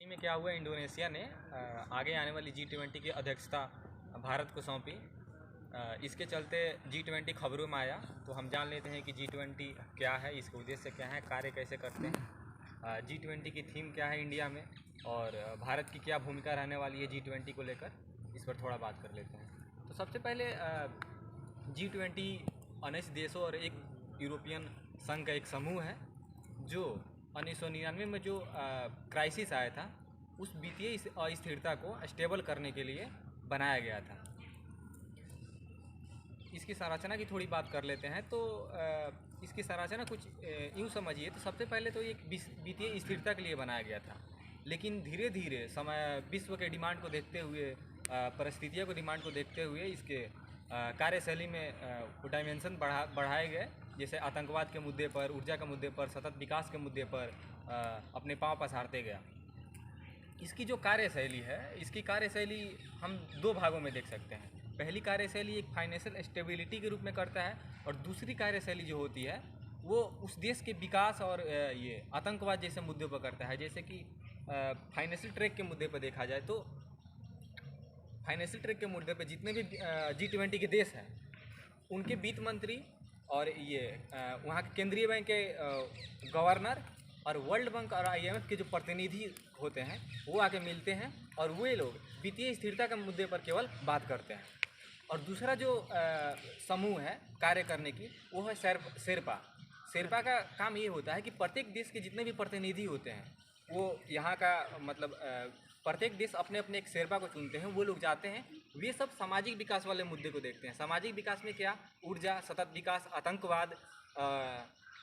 में क्या हुआ, इंडोनेशिया ने आगे आने वाली G20 की अध्यक्षता भारत को सौंपी। इसके चलते G20 खबरों में आया। तो हम जान लेते हैं कि G20 क्या है, इसके उद्देश्य क्या है, कार्य कैसे करते हैं, G20 की थीम क्या है इंडिया में, और भारत की क्या भूमिका रहने वाली है G20 को लेकर, इस पर थोड़ा बात कर लेते हैं। तो सबसे पहले G20 19 देशों और एक यूरोपियन संघ का एक समूह है जो 1999 में जो क्राइसिस आया था उस वित्तीय अस्थिरता को स्टेबल करने के लिए बनाया गया था। इसकी संरचना की थोड़ी बात कर लेते हैं। तो इसकी संरचना कुछ यूँ समझिए, तो सबसे पहले तो ये वित्तीय स्थिरता के लिए बनाया गया था, लेकिन धीरे धीरे समय विश्व के डिमांड को देखते हुए, परिस्थितियों को डिमांड को देखते हुए इसके कार्यशैली में डायमेंशन बढ़ाए गए। जैसे आतंकवाद के मुद्दे पर, ऊर्जा के मुद्दे पर, सतत विकास के मुद्दे पर अपने पांव पसारते गया। इसकी जो कार्यशैली है, इसकी कार्यशैली हम दो भागों में देख सकते हैं। पहली कार्यशैली एक फाइनेंशियल स्टेबिलिटी के रूप में करता है, और दूसरी कार्यशैली जो होती है वो उस देश के विकास और ये आतंकवाद जैसे मुद्दों पर करता है। जैसे कि फाइनेंशियल ट्रैक के मुद्दे पर देखा जाए तो फाइनेंशियल ट्रैक के मुद्दे पर जितने भी G20 के देश हैं उनके वित्त मंत्री और ये वहाँ के केंद्रीय बैंक के गवर्नर और वर्ल्ड बैंक और IMF के जो प्रतिनिधि होते हैं वो आके मिलते हैं, और वे लोग वित्तीय स्थिरता के मुद्दे पर केवल बात करते हैं। और दूसरा जो समूह है कार्य करने की, वो है शेरपा। शेरपा का काम ये होता है कि प्रत्येक देश के जितने भी प्रतिनिधि होते हैं वो यहाँ का मतलब प्रत्येक देश अपने अपने एक शेरपा को चुनते हैं। वो लोग जाते हैं, वे सब सामाजिक विकास वाले मुद्दे को देखते हैं। सामाजिक विकास में क्या, ऊर्जा, सतत विकास, आतंकवाद,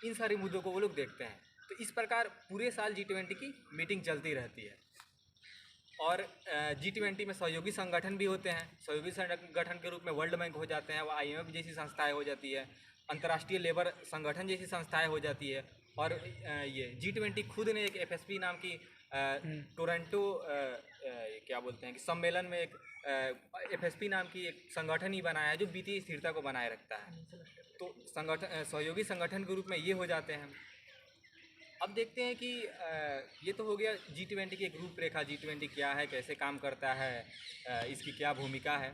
इन सारे मुद्दों को वो लोग देखते हैं। तो इस प्रकार पूरे साल G20 की मीटिंग चलती रहती है। और G20 में सहयोगी संगठन भी होते हैं। सहयोगी संगठन के रूप में वर्ल्ड बैंक हो जाते हैं, वो IMF जैसी संस्थाएं हो जाती है, अंतर्राष्ट्रीय लेबर संगठन जैसी संस्थाएं हो जाती है। और ये G20 खुद ने एक FSP नाम की टोरंटो क्या बोलते हैं कि सम्मेलन में एक FSP नाम की एक संगठन ही बनाया है जो वित्तीय स्थिरता को बनाए रखता है। तो संगठन सहयोगी संगठन के रूप में ये हो जाते हैं। अब देखते हैं कि ये तो हो गया G20 की एक रूपरेखा, G20 क्या है, कैसे काम करता है, इसकी क्या भूमिका है।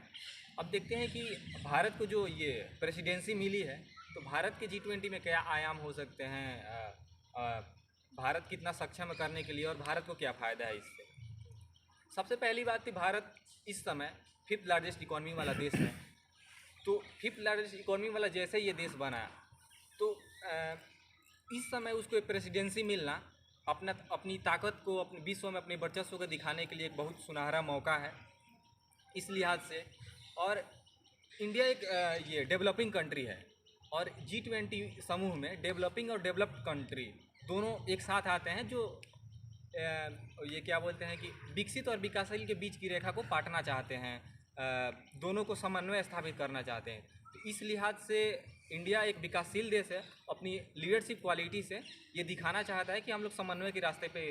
अब देखते हैं कि भारत को जो ये प्रेसिडेंसी मिली है, तो भारत के G20 में क्या आयाम हो सकते हैं, भारत कितना सक्षम करने के लिए, और भारत को क्या फ़ायदा है इससे। सबसे पहली बात थी, भारत इस समय 5th लार्जेस्ट इकॉनमी वाला देश है। तो 5th लार्जेस्ट इकॉनमी वाला जैसे ये देश बना, तो इस समय उसको एक प्रेसिडेंसी मिलना अपनी ताकत को, अपने विश्व में अपने वर्चस्व को दिखाने के लिए एक बहुत सुनहरा मौका है इस लिहाज से। और इंडिया एक ये डेवलपिंग कंट्री है, और G20 समूह में डेवलपिंग और डेवलप्ड कंट्री दोनों एक साथ आते हैं, जो ये क्या बोलते हैं कि विकसित और विकासशील के बीच की रेखा को पाटना चाहते हैं, दोनों को समन्वय स्थापित करना चाहते हैं। तो इस लिहाज से इंडिया एक विकासशील देश है, अपनी लीडरशिप क्वालिटी से ये दिखाना चाहता है कि हम लोग समन्वय के रास्ते पे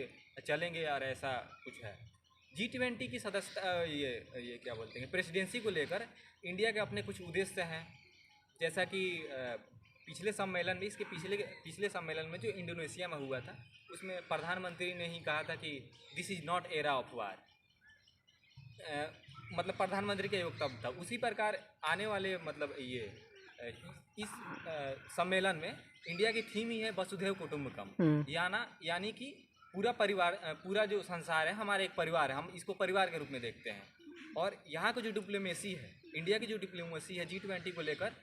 चलेंगे, और ऐसा कुछ है। G20 की सदस्यता ये क्या बोलते हैं प्रेसिडेंसी को लेकर इंडिया के अपने कुछ उद्देश्य हैं। जैसा कि पिछले सम्मेलन में, इसके पिछले सम्मेलन में जो इंडोनेशिया में हुआ था, उसमें प्रधानमंत्री ने ही कहा था कि this is not era of war, मतलब प्रधानमंत्री का वक्तव्य था। उसी प्रकार आने वाले मतलब ये इस सम्मेलन में इंडिया की थीम ही है वसुधैव कुटुंबकम, यानी कि पूरा परिवार, पूरा जो संसार है हमारा एक परिवार है, हम इसको परिवार के रूप में देखते हैं। और यहाँ की जो डिप्लोमेसी है, इंडिया की जो डिप्लोमेसी है G20 को लेकर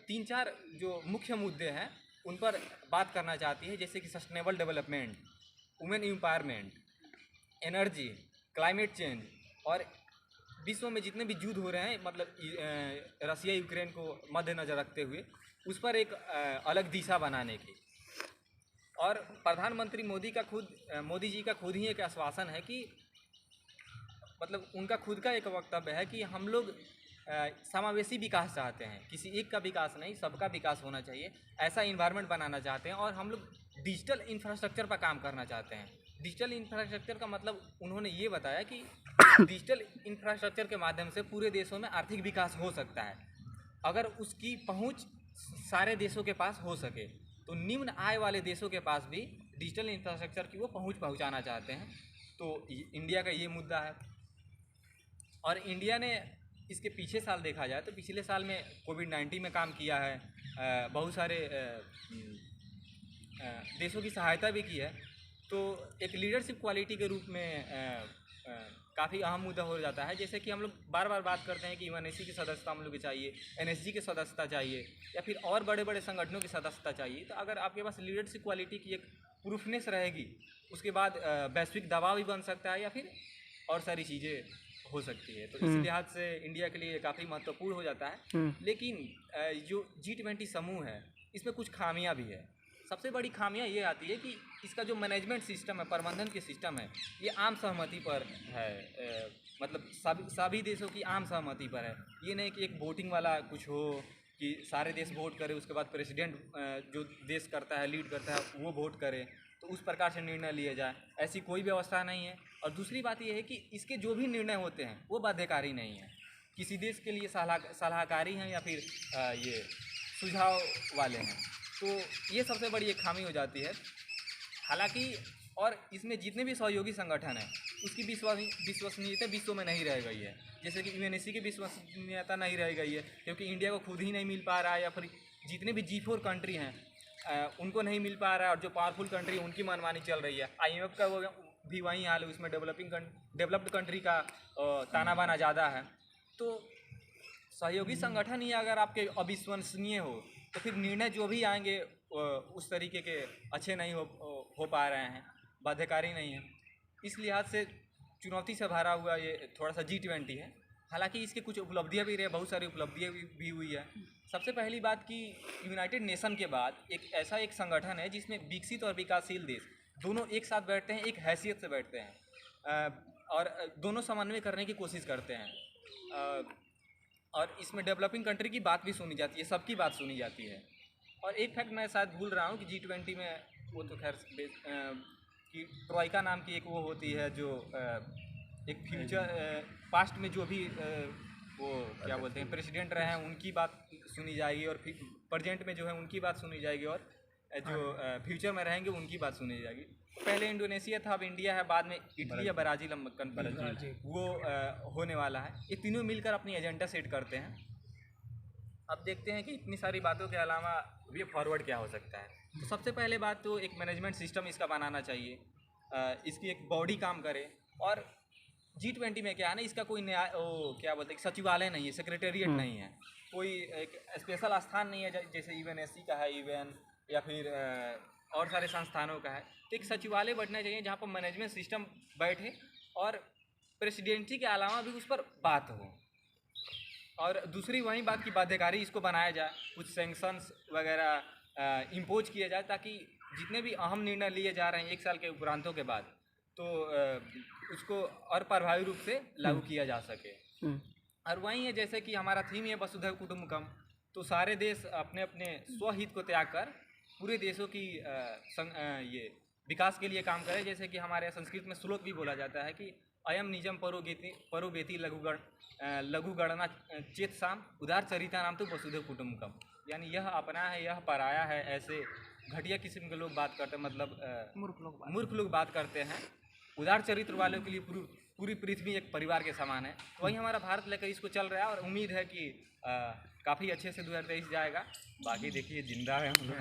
3-4 जो मुख्य मुद्दे हैं उन पर बात करना चाहती है। जैसे कि sustainable development, women empowerment, energy, climate change, और विश्व में जितने भी युद्ध हो रहे हैं, मतलब रसिया यूक्रेन को मद्देनज़र रखते हुए उस पर एक अलग दिशा बनाने की। और प्रधानमंत्री मोदी जी का खुद ही एक आश्वासन है कि मतलब उनका खुद का एक वक्तव्य है कि हम लोग समावेशी विकास चाहते हैं, किसी एक का विकास नहीं, सबका विकास होना चाहिए, ऐसा इन्वायरमेंट बनाना चाहते हैं। और हम लोग डिजिटल इंफ्रास्ट्रक्चर पर काम करना चाहते हैं। डिजिटल इंफ्रास्ट्रक्चर का मतलब उन्होंने ये बताया कि डिजिटल इंफ्रास्ट्रक्चर के माध्यम से पूरे देशों में आर्थिक विकास हो सकता है, अगर उसकी पहुंच सारे देशों के पास हो सके। तो निम्न आय वाले देशों के पास भी डिजिटल इंफ्रास्ट्रक्चर की वो पहुंचाना चाहते हैं। तो इंडिया का ये मुद्दा है। और इंडिया ने इसके पीछे साल देखा जाए तो पिछले साल में कोविड-19 में काम किया है, बहुत सारे देशों की सहायता भी की है। तो एक लीडरशिप क्वालिटी के रूप में काफ़ी अहम मुद्दा हो जाता है। जैसे कि हम लोग बार बार बात करते हैं कि यूएनएससी की सदस्यता हम लोग की चाहिए, एनएसजी की सदस्यता चाहिए, या फिर और बड़े बड़े संगठनों की सदस्यता चाहिए। तो अगर आपके पास लीडरशिप क्वालिटी की एक प्रूफनेस रहेगी, उसके बाद वैश्विक दबाव भी बन सकता है या फिर और सारी चीज़ें हो सकती है। तो इस लिहाज से इंडिया के लिए काफ़ी महत्वपूर्ण हो जाता है। लेकिन जो G20 समूह है, इसमें कुछ खामियां भी है। सबसे बड़ी खामियां ये आती है कि इसका जो मैनेजमेंट सिस्टम है, प्रबंधन के सिस्टम है, ये आम सहमति पर है। मतलब सभी देशों की आम सहमति पर है। ये नहीं कि एक वोटिंग वाला कुछ हो कि सारे देश वोट करें, उसके बाद प्रेसिडेंट जो देश करता है, लीड करता है, वो वोट करे, तो उस प्रकार से निर्णय लिए जाए, ऐसी कोई व्यवस्था नहीं है। और दूसरी बात यह है कि इसके जो भी निर्णय होते हैं वो बाध्यकारी नहीं है, किसी देश के लिए सलाहकारी हैं या फिर ये सुझाव वाले हैं। तो ये सबसे बड़ी एक खामी हो जाती है। हालांकि और इसमें जितने भी सहयोगी संगठन हैं उसकी विश्वसनीयता विश्व में नहीं रह गई है। जैसे कि यूएनएससी की विश्वसनीयता नहीं रह गई है क्योंकि इंडिया को खुद ही नहीं मिल पा रहा है, या फिर जितने भी G4 कंट्री हैं उनको नहीं मिल पा रहा है, और जो पावरफुल कंट्री है उनकी मनमानी चल रही है। IMF का वो भी वही हाल है, उसमें डेवलप्ड कंट्री का ताना बाना ज़्यादा है। तो सहयोगी संगठन ही अगर आपके अविश्वसनीय हो तो फिर निर्णय जो भी आएंगे उस तरीके के अच्छे नहीं हो पा रहे हैं, बाध्यकारी नहीं है। इस लिहाज से चुनौती से भरा हुआ ये थोड़ा सा G20 है। हालांकि इसके कुछ उपलब्धियां भी रही, बहुत सारी उपलब्धियां भी हुई है। सबसे पहली बात कि यूनाइटेड नेशन के बाद एक ऐसा एक संगठन है जिसमें विकसित और विकासशील देश दोनों एक साथ बैठते हैं, एक हैसियत से बैठते हैं, और दोनों समन्वय करने की कोशिश करते हैं। और इसमें डेवलपिंग कंट्री की बात भी सुनी जाती है, सबकी बात सुनी जाती है। और एक फैक्ट मैं शायद भूल रहा हूँ कि G20 में वो तो खैर कि ट्रॉइका नाम की एक वो होती है जो एक फ्यूचर पास्ट में जो भी वो क्या बोलते हैं प्रेसिडेंट रहे हैं उनकी बात सुनी जाएगी, और फिर प्रेजेंट में जो है उनकी बात सुनी जाएगी, और जो फ्यूचर में रहेंगे उनकी बात सुनी जाएगी। पहले इंडोनेशिया था, अब इंडिया है, बाद में इटली या ब्राज़ील वो होने वाला है। ये तीनों मिलकर अपनी एजेंडा सेट करते हैं। अब देखते हैं कि इतनी सारी बातों के अलावा वे फॉरवर्ड क्या हो सकता है। तो सबसे पहले बात तो एक मैनेजमेंट सिस्टम इसका बनाना चाहिए, इसकी एक बॉडी काम करे। और G20 में क्या है ना, इसका कोई नया क्या बोलते हैं सचिवालय नहीं है, सेक्रेटेरिएट नहीं है, कोई एक स्पेशल स्थान नहीं है जैसे यूएनएससी का है, यूएन या फिर और सारे संस्थानों का है। तो एक सचिवालय बैठना चाहिए जहाँ पर मैनेजमेंट सिस्टम बैठे और प्रेसिडेंसी के अलावा भी उस पर बात हो। और दूसरी वही बात की बाध्यकारी इसको बनाया जाए, कुछ सैंक्शंस वगैरह इम्पोज किए जाए ताकि जितने भी अहम निर्णय लिए जा रहे हैं 1 साल के उपरांतों के बाद, तो उसको और प्रभावी रूप से लागू किया जा सके। और वही है जैसे कि हमारा थीम है वसुधैव कुटुंबकम, तो सारे देश अपने अपने स्वहित को त्याग कर पूरे देशों की ये विकास के लिए काम करें। जैसे कि हमारे संस्कृत में श्लोक भी बोला जाता है कि अयम निजम परोवेति लघुगणना चेत साम उदार चरिता नाम तो वसुधैव कुटुंबकम, यानी यह अपना है यह पराया है, ऐसे घटिया किस्म के लोग बात करते हैं, मतलब मूर्ख लोग बात करते हैं। उदार चरित्र वालों के लिए पूरी पृथ्वी एक परिवार के समान है। तो वही हमारा भारत लेकर इसको चल रहा है, और उम्मीद है कि काफ़ी अच्छे से 2023 जाएगा। बाकी देखिए जिंदा है हम लोग।